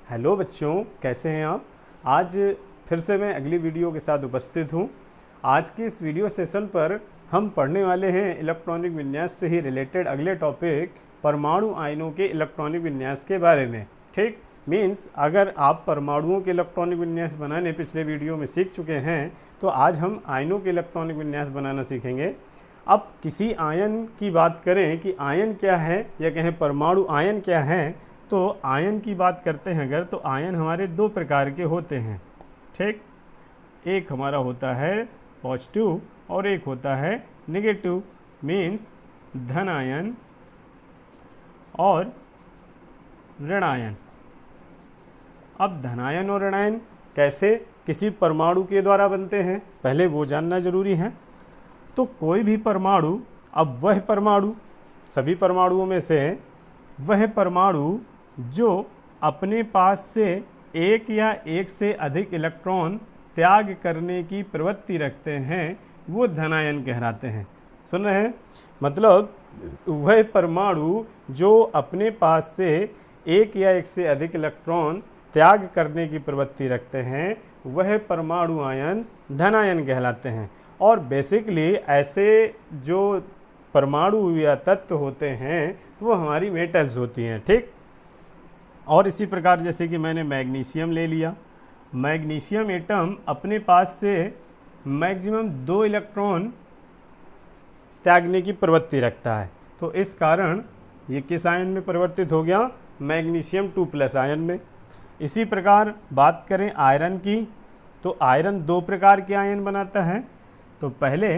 Hello बच्चों, कैसे हैं आप। आज फिर से मैं अगली वीडियो के साथ उपस्थित हूं। आज की इस वीडियो सेशन पर हम पढ़ने वाले हैं इलेक्ट्रॉनिक विन्यास से ही रिलेटेड अगले टॉपिक परमाणु आयनों के इलेक्ट्रॉनिक विन्यास के बारे में। ठीक मीन्स अगर आप परमाणुओं के इलेक्ट्रॉनिक विन्यास बनाने पिछले वीडियो में सीख चुके हैं तो आज हम आयनों के इलेक्ट्रॉनिक विन्यास बनाना सीखेंगे। अब किसी आयन की बात करें कि आयन क्या है या कहें परमाणु आयन क्या है, तो आयन की बात करते हैं अगर, तो आयन हमारे दो प्रकार के होते हैं। ठीक, एक हमारा होता है पॉजिटिव और एक होता है नेगेटिव, मीन्स धन आयन और ऋण आयन। अब धन आयन और ऋण आयन कैसे किसी परमाणु के द्वारा बनते हैं, पहले वो जानना जरूरी है। तो कोई भी परमाणु, अब वह परमाणु, सभी परमाणुओं में से वह परमाणु जो अपने पास से एक या एक से अधिक इलेक्ट्रॉन त्याग करने की प्रवृत्ति रखते हैं वो धनायन कहलाते हैं। सुन रहे हैं, मतलब वह परमाणु जो अपने पास से एक या एक से अधिक इलेक्ट्रॉन त्याग करने की प्रवृत्ति रखते हैं वह परमाणु आयन धनायन कहलाते हैं। और बेसिकली ऐसे जो परमाणु या तत्व होते हैं वो हमारी मेटल्स होती हैं। ठीक, और इसी प्रकार जैसे कि मैंने मैग्नीशियम ले लिया, मैग्नीशियम एटम अपने पास से मैक्सिमम 2 इलेक्ट्रॉन त्यागने की प्रवृत्ति रखता है, तो इस कारण ये किस आयन में परिवर्तित हो गया, मैग्नीशियम 2+ आयन में। इसी प्रकार बात करें आयरन की, तो आयरन 2 प्रकार के आयन बनाता है। तो पहले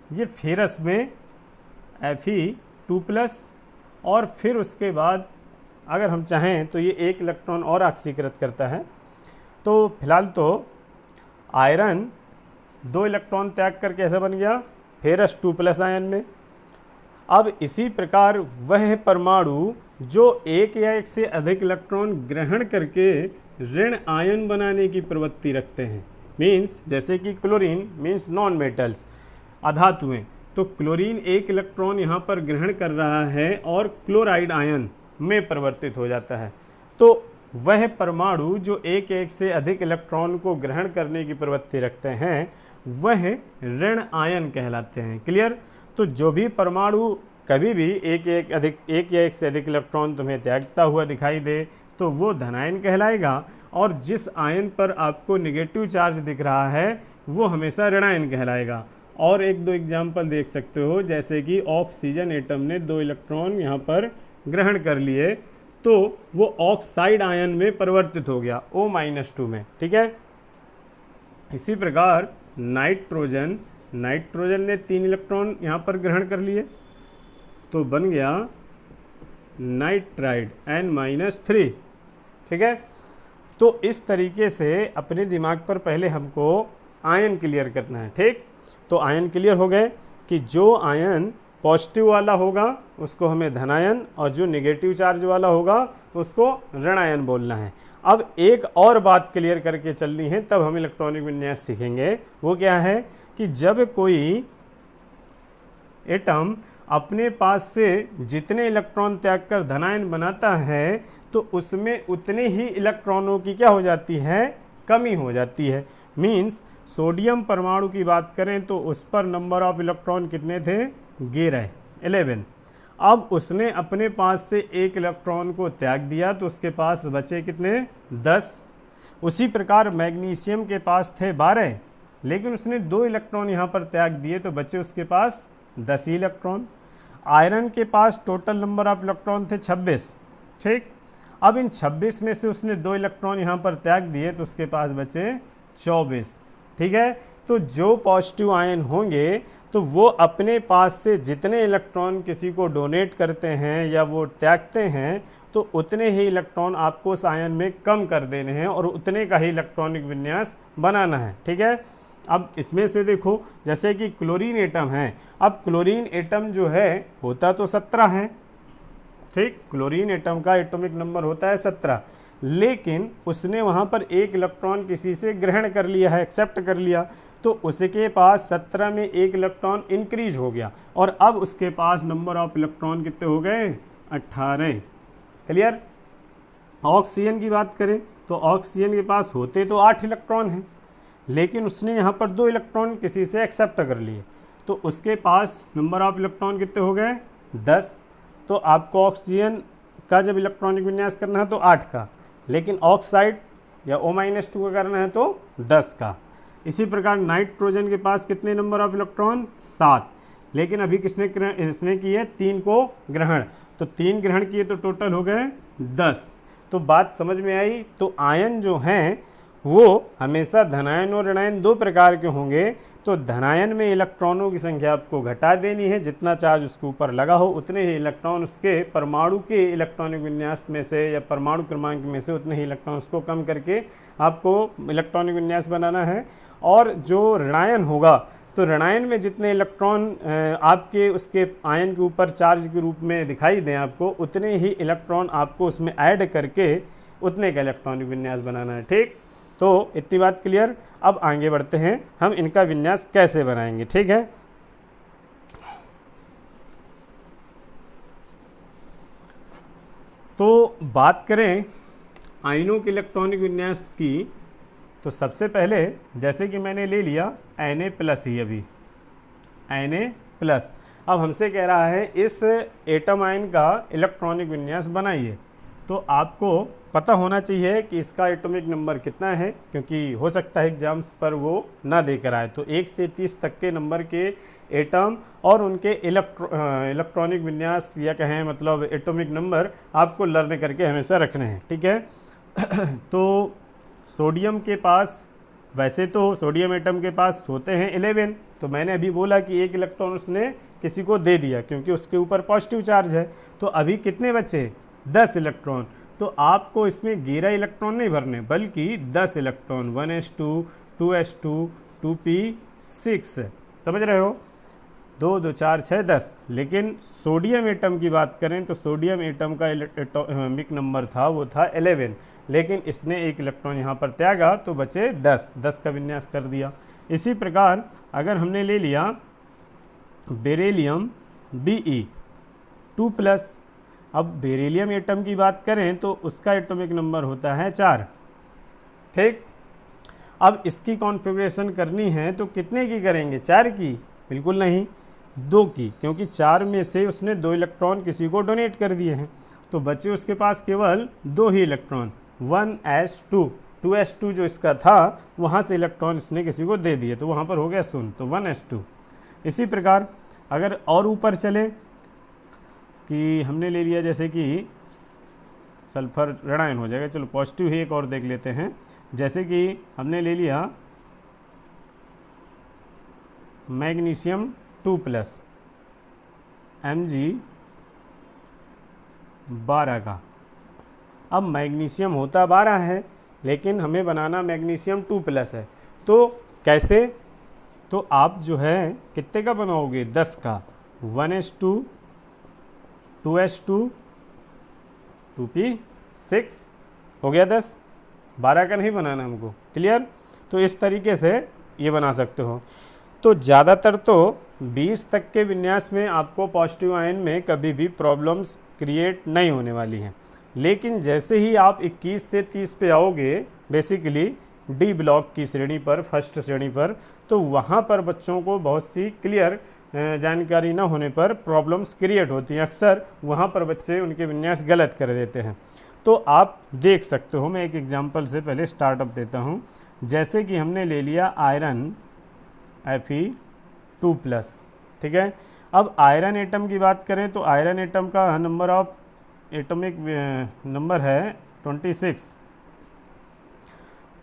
ये फेरस में Fe2+, और फिर उसके बाद अगर हम चाहें तो ये 1 इलेक्ट्रॉन और ऑक्सीकृत करता है। तो फिलहाल तो आयरन 2 इलेक्ट्रॉन त्याग कर कैसा बन गया, फेरस 2+ आयन में। अब इसी प्रकार वह परमाणु जो एक या एक से अधिक इलेक्ट्रॉन ग्रहण करके ऋण आयन बनाने की प्रवृत्ति रखते हैं, मीन्स जैसे कि क्लोरीन मीन्स नॉन मेटल्स, अधातुएं, तो क्लोरीन 1 इलेक्ट्रॉन यहाँ पर ग्रहण कर रहा है और क्लोराइड आयन में परिवर्तित हो जाता है। तो वह परमाणु जो एक एक से अधिक इलेक्ट्रॉन को ग्रहण करने की प्रवृत्ति रखते हैं वह ऋण आयन कहलाते हैं। क्लियर। तो जो भी परमाणु कभी भी एक या एक से अधिक इलेक्ट्रॉन तुम्हें त्यागता हुआ दिखाई दे तो वो धनायन कहलाएगा, और जिस आयन पर आपको नेगेटिव चार्ज दिख रहा है वो हमेशा ऋणायन कहलाएगा। और 1-2 एग्जाम्पल देख सकते हो, जैसे कि ऑक्सीजन एटम ने 2 इलेक्ट्रॉन यहाँ पर ग्रहण कर लिए तो वो ऑक्साइड आयन में परिवर्तित हो गया O-2 में। ठीक है। इसी प्रकार नाइट्रोजन ने 3 इलेक्ट्रॉन यहाँ पर ग्रहण कर लिए तो बन गया नाइट्राइड N-3। ठीक है। तो इस तरीके से अपने दिमाग पर पहले हमको आयन क्लियर करना है। ठीक, तो आयन क्लियर हो गए कि जो आयन पॉजिटिव वाला होगा उसको हमें धनायन और जो नेगेटिव चार्ज वाला होगा उसको ऋणायन बोलना है। अब एक और बात क्लियर करके चलनी है, तब हम इलेक्ट्रॉनिक विन्यास सीखेंगे। वो क्या है कि जब कोई एटम अपने पास से जितने इलेक्ट्रॉन त्याग कर धनायन बनाता है तो उसमें उतने ही इलेक्ट्रॉनों की क्या हो जाती है, कमी हो जाती है। मीन्स सोडियम परमाणु की बात करें तो उस पर नंबर ऑफ इलेक्ट्रॉन कितने थे, 11। अब उसने अपने पास से 1 इलेक्ट्रॉन को त्याग दिया तो उसके पास बचे कितने, 10। उसी प्रकार मैग्नीशियम के पास थे 12, लेकिन उसने 2 इलेक्ट्रॉन यहाँ पर त्याग दिए तो बचे उसके पास 10 ही इलेक्ट्रॉन। आयरन के पास टोटल नंबर ऑफ इलेक्ट्रॉन थे 26। ठीक, अब इन 26 में से उसने 2 इलेक्ट्रॉन यहाँ पर त्याग दिए तो उसके पास बचे 24। ठीक है। तो जो पॉजिटिव आयन होंगे तो वो अपने पास से जितने इलेक्ट्रॉन किसी को डोनेट करते हैं या वो त्यागते हैं तो उतने ही इलेक्ट्रॉन आपको उस आयन में कम कर देने हैं और उतने का ही इलेक्ट्रॉनिक विन्यास बनाना है। ठीक है। अब इसमें से देखो, जैसे कि क्लोरीन एटम है, अब क्लोरीन एटम जो है होता तो 17 है। ठीक, क्लोरीन एटम का एटॉमिक नंबर होता है 17, लेकिन उसने वहाँ पर 1 इलेक्ट्रॉन किसी से ग्रहण कर लिया है, एक्सेप्ट कर लिया, तो उसके पास 17 में 1 इलेक्ट्रॉन इंक्रीज हो गया और अब उसके पास नंबर ऑफ इलेक्ट्रॉन कितने हो गए, 18। क्लियर। ऑक्सीजन की बात करें तो ऑक्सीजन के पास होते तो 8 इलेक्ट्रॉन हैं, लेकिन उसने यहाँ पर 2 इलेक्ट्रॉन किसी से एक्सेप्ट कर लिए, तो उसके पास नंबर ऑफ इलेक्ट्रॉन कितने हो गए 10। तो आपको ऑक्सीजन का जब इलेक्ट्रॉनिक विन्यास करना है तो 8 का, लेकिन ऑक्साइड या O-2 का करना है तो 10 का। इसी प्रकार नाइट्रोजन के पास कितने नंबर ऑफ इलेक्ट्रॉन 7, लेकिन अभी इसने किए 3 को ग्रहण, तो 3 ग्रहण किए तो टोटल हो गए 10। तो बात समझ में आई। तो आयन जो हैं वो हमेशा धनायन और ऋणायन 2 प्रकार के होंगे। तो धनायन में इलेक्ट्रॉनों की संख्या आपको घटा देनी है, जितना चार्ज उसके ऊपर लगा हो उतने ही इलेक्ट्रॉन उसके परमाणु के इलेक्ट्रॉनिक विन्यास में से या परमाणु क्रमांक में से उतने ही इलेक्ट्रॉन उसको कम करके आपको इलेक्ट्रॉनिक विन्यास बनाना है। और जो ऋणायन होगा तो ऋणायन में जितने इलेक्ट्रॉन आपके उसके आयन के ऊपर चार्ज के रूप में दिखाई दें आपको, उतने ही इलेक्ट्रॉन आपको उसमें ऐड करके उतने का इलेक्ट्रॉनिक विन्यास बनाना है। ठीक, तो इतनी बात क्लियर। अब आगे बढ़ते हैं, हम इनका विन्यास कैसे बनाएंगे। ठीक है, तो बात करें आयनों के इलेक्ट्रॉनिक विन्यास की, तो सबसे पहले जैसे कि मैंने ले लिया Na+ ही, अभी Na+। अब हमसे कह रहा है इस एटम आयन का इलेक्ट्रॉनिक विन्यास बनाइए, तो आपको पता होना चाहिए कि इसका एटॉमिक नंबर कितना है, क्योंकि हो सकता है एग्जाम्स पर वो ना देकर आए। तो 1 से 30 तक के नंबर के एटम और उनके इलेक्ट्रॉनिक विन्यास या कहें मतलब एटॉमिक नंबर आपको लर्न करके हमेशा रखने हैं। ठीक है, तो सोडियम के पास, वैसे तो सोडियम एटम के पास होते हैं 11, तो मैंने अभी बोला कि 1 इलेक्ट्रॉन उसने किसी को दे दिया क्योंकि उसके ऊपर पॉजिटिव चार्ज है। तो अभी कितने बचे 10 इलेक्ट्रॉन। तो आपको इसमें 11 इलेक्ट्रॉन नहीं भरने, बल्कि 10 इलेक्ट्रॉन 1s2 2s2 2p6, समझ रहे हो, 2 2 4 6 10। लेकिन सोडियम एटम की बात करें तो सोडियम एटम का एटॉमिक नंबर था वो था 11, लेकिन इसने 1 इलेक्ट्रॉन यहाँ पर त्यागा तो बचे 10 का विन्यास कर दिया। इसी प्रकार अगर हमने ले लिया बेरिलियम Be2+, अब बेरिलियम एटम की बात करें तो उसका एटॉमिक नंबर होता है 4। ठीक, अब इसकी कॉन्फ़िगरेशन करनी है तो कितने की करेंगे, 4 की? बिल्कुल नहीं, 2 की, क्योंकि 4 में से उसने 2 इलेक्ट्रॉन किसी को डोनेट कर दिए हैं, तो बचे उसके पास केवल 2 ही इलेक्ट्रॉन, 1s2 2s2 जो इसका था वहाँ से इलेक्ट्रॉन इसने किसी को दे दिए, तो वहाँ पर हो गया 0, तो 1s2। इसी प्रकार अगर और ऊपर चलें कि हमने ले लिया जैसे कि सल्फर ऋणायन हो जाएगा, चलो पॉजिटिव ही एक और देख लेते हैं। जैसे कि हमने ले लिया मैग्नीशियम 2+ Mg12 का। अब मैग्नीशियम होता 12 है, लेकिन हमें बनाना मैग्नीशियम 2+ है, तो कैसे? तो आप जो है कितने का बनाओगे, 10 का, 1s2 2s2 2p6 हो गया 10, 12 का नहीं बनाना हमको, क्लियर? तो इस तरीके से ये बना सकते हो। तो ज़्यादातर तो 20 तक के विन्यास में आपको पॉजिटिव आयन में कभी भी प्रॉब्लम्स क्रिएट नहीं होने वाली हैं, लेकिन जैसे ही आप 21 से 30 पे आओगे बेसिकली डी ब्लॉक की श्रेणी पर, फर्स्ट श्रेणी पर, तो वहाँ पर बच्चों को बहुत सी क्लियर जानकारी न होने पर प्रॉब्लम्स क्रिएट होती हैं। अक्सर वहाँ पर बच्चे उनके विन्यास गलत कर देते हैं। तो आप देख सकते हो, मैं एक एग्जांपल से पहले स्टार्टअप देता हूँ। जैसे कि हमने ले लिया आयरन Fe2+, ठीक है। अब आयरन एटम की बात करें तो आयरन एटम का नंबर ऑफ एटॉमिक नंबर है 26।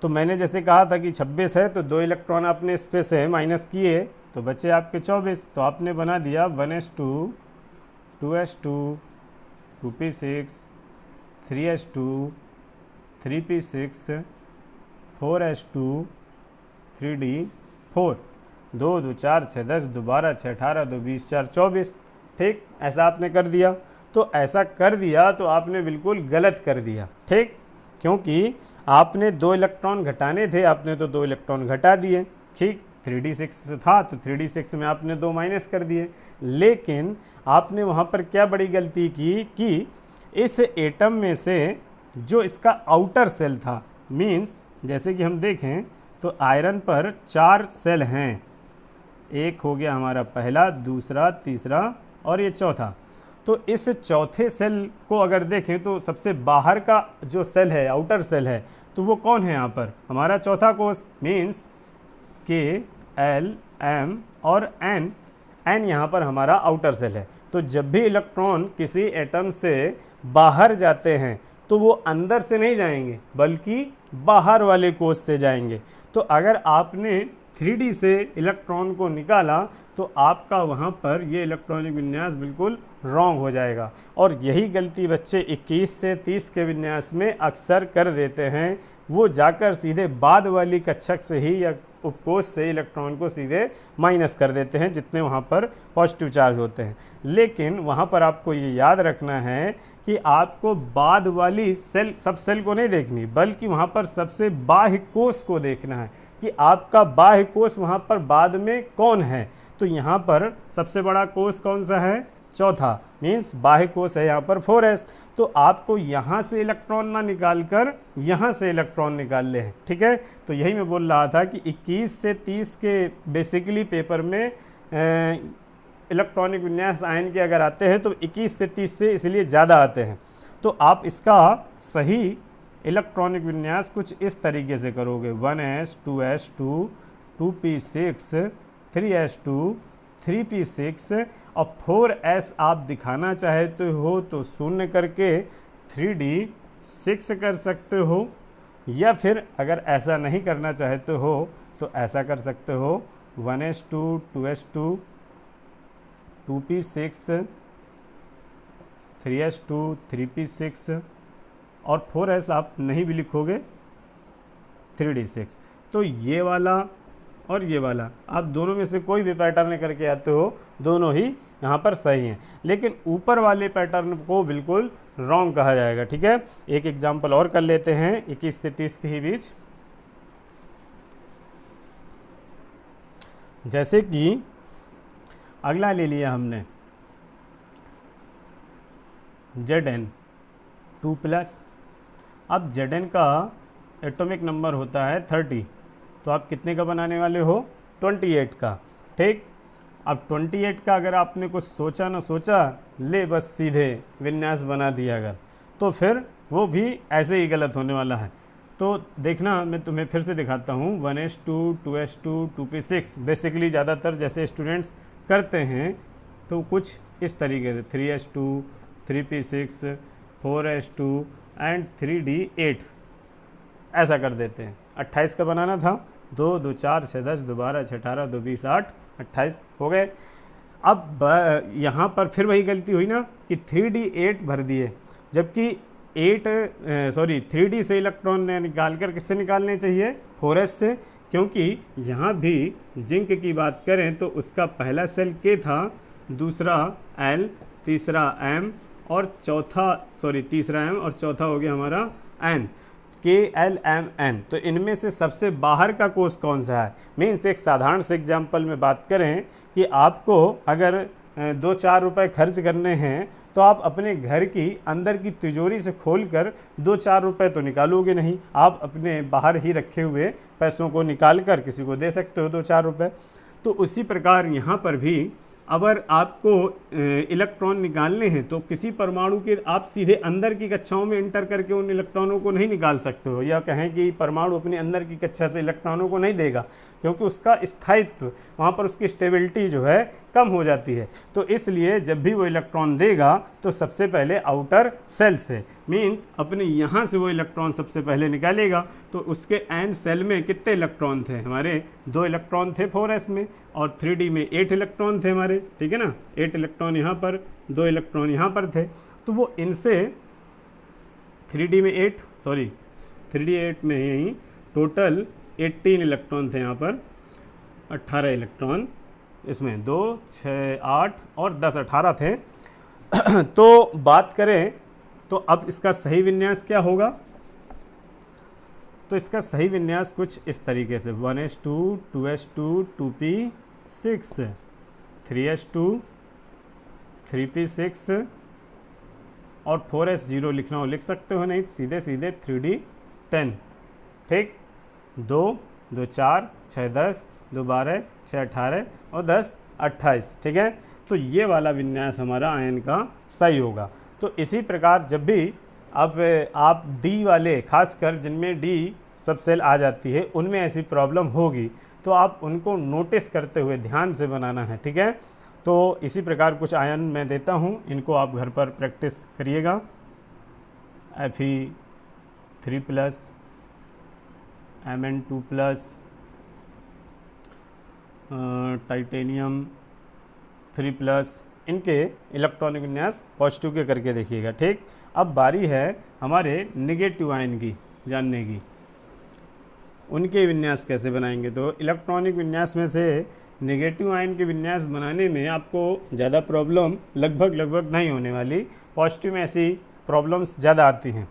तो मैंने जैसे कहा था कि 26 है, तो 2 इलेक्ट्रॉन आपने इस पे से माइनस किए तो बचे आपके 24। तो आपने बना दिया 1s2 2s2 2p6 3s2 3p6 4s2 3d4, 2 2 4 6 10 2 12 6 18 2 20 4 24। ठीक, ऐसा आपने कर दिया। तो ऐसा कर दिया तो आपने बिल्कुल गलत कर दिया, ठीक, क्योंकि आपने 2 इलेक्ट्रॉन घटाने थे, आपने तो 2 इलेक्ट्रॉन घटा दिए, ठीक। 3d6 था तो 3d6 में आपने 2 माइनस कर दिए, लेकिन आपने वहाँ पर क्या बड़ी गलती की कि इस एटम में से जो इसका आउटर सेल था, मीन्स जैसे कि हम देखें तो आयरन पर 4 सेल हैं, एक हो गया हमारा पहला, दूसरा, तीसरा और ये चौथा। तो इस चौथे सेल को अगर देखें तो सबसे बाहर का जो सेल है, आउटर सेल है, तो वो कौन है यहाँ पर? हमारा चौथा कोष, मीन्स के, एल, एम और एन। एन यहाँ पर हमारा आउटर सेल है। तो जब भी इलेक्ट्रॉन किसी एटम से बाहर जाते हैं तो वो अंदर से नहीं जाएंगे बल्कि बाहर वाले कोष से जाएंगे। तो अगर आपने 3D से इलेक्ट्रॉन को निकाला तो आपका वहाँ पर ये इलेक्ट्रॉनिक विन्यास बिल्कुल रॉन्ग हो जाएगा। और यही गलती बच्चे 21 से 30 के विन्यास में अक्सर कर देते हैं। वो जाकर सीधे बाद वाली कक्षक से ही या उपकोष से इलेक्ट्रॉन को सीधे माइनस कर देते हैं जितने वहाँ पर पॉजिटिव चार्ज होते हैं। लेकिन वहाँ पर आपको ये याद रखना है कि आपको बाद वाली सेल, सब सेल को नहीं देखनी, बल्कि वहाँ पर सबसे बाह्य कोष को देखना है कि आपका बाह्य कोष वहाँ पर बाद में कौन है। तो यहाँ पर सबसे बड़ा कोष कौन सा है? चौथा, मीन्स बाह्य कोष है यहाँ पर 4s। तो आपको यहाँ से इलेक्ट्रॉन ना निकाल कर यहाँ से इलेक्ट्रॉन निकाल ले हैं, ठीक है। तो यही मैं बोल रहा था कि 21 से 30 के बेसिकली पेपर में इलेक्ट्रॉनिक विन्यास आयन के अगर आते हैं तो 21 से 30 से इसलिए ज़्यादा आते हैं। तो आप इसका सही इलेक्ट्रॉनिक विन्यास कुछ इस तरीके से करोगे, 1s, 2s2, 2p6, 3s2, 3p6 और 4s आप दिखाना चाहते हो तो शून्य करके 3d6 कर सकते हो, या फिर अगर ऐसा नहीं करना चाहते हो तो ऐसा कर सकते हो 1s2, 2s2, 2p6, 3s2, 3p6 और 4s आप नहीं भी लिखोगे 3d6। तो ये वाला और ये वाला आप दोनों में से कोई भी पैटर्न करके आते हो, दोनों ही यहाँ पर सही हैं, लेकिन ऊपर वाले पैटर्न को बिल्कुल रॉन्ग कहा जाएगा, ठीक है। एक एग्जांपल और कर लेते हैं 21 से 30 के ही बीच। जैसे कि अगला ले लिया हमने Zn2+। अब Zn का एटॉमिक नंबर होता है 30, तो आप कितने का बनाने वाले हो? 28 का, ठीक। अब 28 का अगर आपने कुछ सोचा ना सोचा, ले बस सीधे विन्यास बना दिया अगर, तो फिर वो भी ऐसे ही गलत होने वाला है। तो देखना, मैं तुम्हें फिर से दिखाता हूँ, 1s2, 2s2, 2p6 बेसिकली ज़्यादातर जैसे स्टूडेंट्स करते हैं तो कुछ इस तरीके से 3s2, 3p6, 4s2 and 3d8 ऐसा कर देते हैं। 28 का बनाना था, 2, 2, 4, 6, 10, 2, 12, 6, 18, 2, 20, 8, 28 हो गए। अब यहाँ पर फिर वही गलती हुई ना कि 3d8 भर दिए, जबकि 3d से इलेक्ट्रॉन निकाल कर किससे निकालने चाहिए? 4s से, क्योंकि यहाँ भी जिंक की बात करें तो उसका पहला सेल K था, दूसरा L, तीसरा M और तीसरा M और चौथा हो गया हमारा N, KLMN। तो इनमें से सबसे बाहर का कोष कौन सा है? मीन्स एक साधारण से एग्जाम्पल में बात करें कि आपको अगर 2-4 रुपए खर्च करने हैं तो आप अपने घर की अंदर की तिजोरी से खोलकर 2-4 रुपए तो निकालोगे नहीं, आप अपने बाहर ही रखे हुए पैसों को निकाल कर किसी को दे सकते हो 2-4 रुपए। तो उसी प्रकार यहाँ पर भी अगर आपको इलेक्ट्रॉन निकालने हैं तो किसी परमाणु के आप सीधे अंदर की कक्षाओं में इंटर करके उन इलेक्ट्रॉनों को नहीं निकाल सकते हो, या कहें कि परमाणु अपने अंदर की कक्षा से इलेक्ट्रॉनों को नहीं देगा, क्योंकि उसका स्थायित्व वहाँ पर, उसकी स्टेबिलिटी जो है कम हो जाती है। तो इसलिए जब भी वो इलेक्ट्रॉन देगा तो सबसे पहले आउटर सेल से, मीन्स अपने यहाँ से वो इलेक्ट्रॉन सबसे पहले निकालेगा। तो उसके एन सेल में कितने इलेक्ट्रॉन थे हमारे? 2 इलेक्ट्रॉन थे 4s में, और 3d में 8 इलेक्ट्रॉन थे हमारे, ठीक है ना। 8 इलेक्ट्रॉन यहाँ पर, 2 इलेक्ट्रॉन यहाँ पर थे। तो वो इनसे 3d में 8 में यही टोटल 18 इलेक्ट्रॉन थे यहाँ पर, 18 इलेक्ट्रॉन इसमें, 2, 6, 8 और 10, 18 थे। तो बात करें तो अब इसका सही विन्यास क्या होगा? तो इसका सही विन्यास कुछ इस तरीके से 1s2, 2s2, 2p6, 3s2, 3p6, और 4s0 लिखना हो लिख सकते हो, नहीं सीधे सीधे 3d10। ठीक, 2 2 4 6 10 2 12 6 18 और 10 28। ठीक है, तो ये वाला विन्यास हमारा आयन का सही होगा। तो इसी प्रकार जब भी अब आप डी वाले, खासकर जिनमें डी सब सेल आ जाती है, उनमें ऐसी प्रॉब्लम होगी तो आप उनको नोटिस करते हुए ध्यान से बनाना है। ठीक है, तो इसी प्रकार कुछ आयन मैं देता हूँ, इनको आप घर पर प्रैक्टिस करिएगा। Fe3+, Mn2+, टाइटेनियम 3+, इनके इलेक्ट्रॉनिक विन्यास पॉजिटिव के करके देखिएगा। ठीक, अब बारी है हमारे नेगेटिव आयन की जानने की, उनके विन्यास कैसे बनाएंगे। तो इलेक्ट्रॉनिक विन्यास में से नेगेटिव आयन के विन्यास बनाने में आपको ज़्यादा प्रॉब्लम लगभग नहीं होने वाली, पॉजिटिव में ऐसी प्रॉब्लम्स ज़्यादा आती हैं।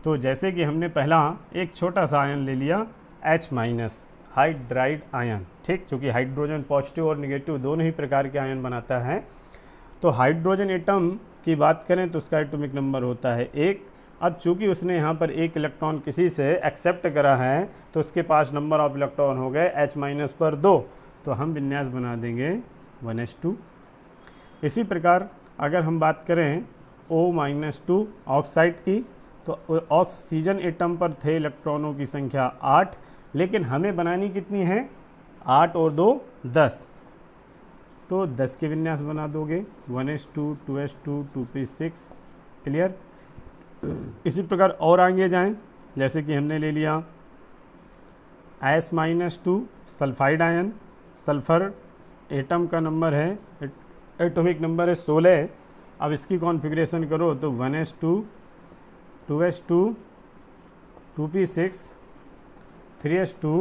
तो जैसे कि हमने पहला एक छोटा सा आयन ले लिया H- हाइड्राइड आयन। ठीक, चूँकि हाइड्रोजन पॉजिटिव और नेगेटिव दोनों ही प्रकार के आयन बनाता है। तो हाइड्रोजन एटम की बात करें तो उसका एटॉमिक नंबर होता है 1। अब चूंकि उसने यहाँ पर एक इलेक्ट्रॉन किसी से एक्सेप्ट करा है तो उसके पास नंबर ऑफ इलेक्ट्रॉन हो गए H- पर 2, तो हम विन्यास बना देंगे 1s2। इसी प्रकार अगर हम बात करें O-2 ऑक्साइड की, तो ऑक्सीजन एटम पर थे इलेक्ट्रॉनों की संख्या 8, लेकिन हमें बनानी कितनी है, 8 और 2 10, तो 10 के विन्यास बना दोगे 1s2 2s2 2p6। क्लियर। इसी प्रकार और आगे जाएं, जैसे कि हमने ले लिया S-2 sulphide ion, sulphur atom का नंबर है, एटॉमिक नंबर है 16। अब इसकी कॉन्फ़िगरेशन करो तो 1s2 2s2 2p6 3s2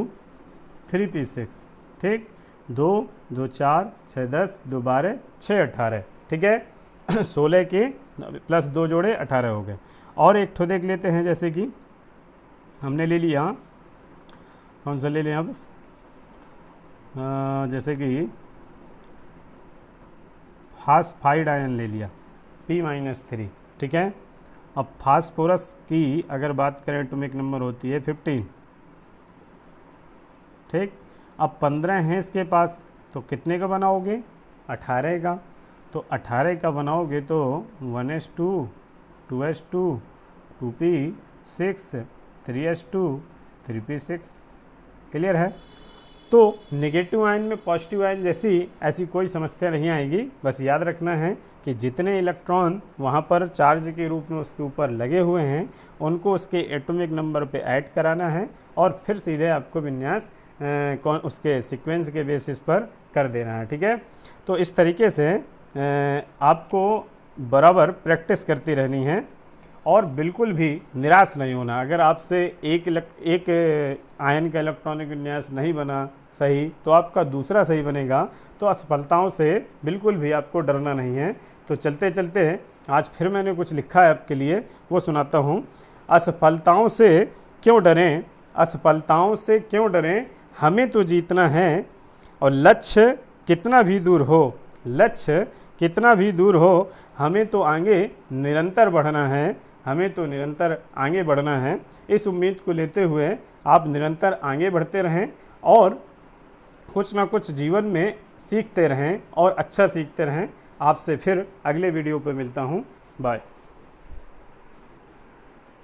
3p6। ठीक, 2 2 4 6 10 2 12 6 18। ठीक है, 16 के प्लस 2 जोड़े 18 हो गए। और एक ठो देख लेते हैं, जैसे कि हमने ले लिया, कौन सा ले लें अब, जैसे कि फास्फाइड आयन ले लिया P-3। ठीक है, अब फास्फोरस की अगर बात करें एटॉमिक नंबर होती है 15। ठीक, अब 15 है इसके पास, तो कितने का बनाओगे, 18 का। तो 18 का बनाओगे तो 1s2 2s2 2p6 3s2 3p6। Clear है। तो नेगेटिव आयन में पॉजिटिव आयन जैसी ऐसी कोई समस्या नहीं आएगी। बस याद रखना है कि जितने इलेक्ट्रॉन वहाँ पर चार्ज के रूप में उसके ऊपर लगे हुए हैं उनको उसके एटॉमिक नंबर पे ऐड कराना है और फिर सीधे आपको विन्यास उसके सीक्वेंस के बेसिस पर कर देना है। ठीक है, तो इस तरीके से आपको बराबर प्रैक्टिस करती रहनी है और बिल्कुल भी निराश नहीं होना। अगर आपसे एक आयन का इलेक्ट्रॉनिक विन्यास नहीं बना सही तो आपका दूसरा सही बनेगा। तो असफलताओं से बिल्कुल भी आपको डरना नहीं है। तो चलते चलते आज फिर मैंने कुछ लिखा है आपके लिए, वो सुनाता हूँ। असफलताओं से क्यों डरें, असफलताओं से क्यों डरें, हमें तो जीतना है। और लक्ष्य कितना भी दूर हो, लक्ष्य कितना भी दूर हो, हमें तो आगे निरंतर बढ़ना है, हमें तो निरंतर आगे बढ़ना है। इस उम्मीद को लेते हुए आप निरंतर आगे बढ़ते रहें और कुछ ना कुछ जीवन में सीखते रहें और अच्छा सीखते रहें। आपसे फिर अगले वीडियो पर मिलता हूँ। बाय।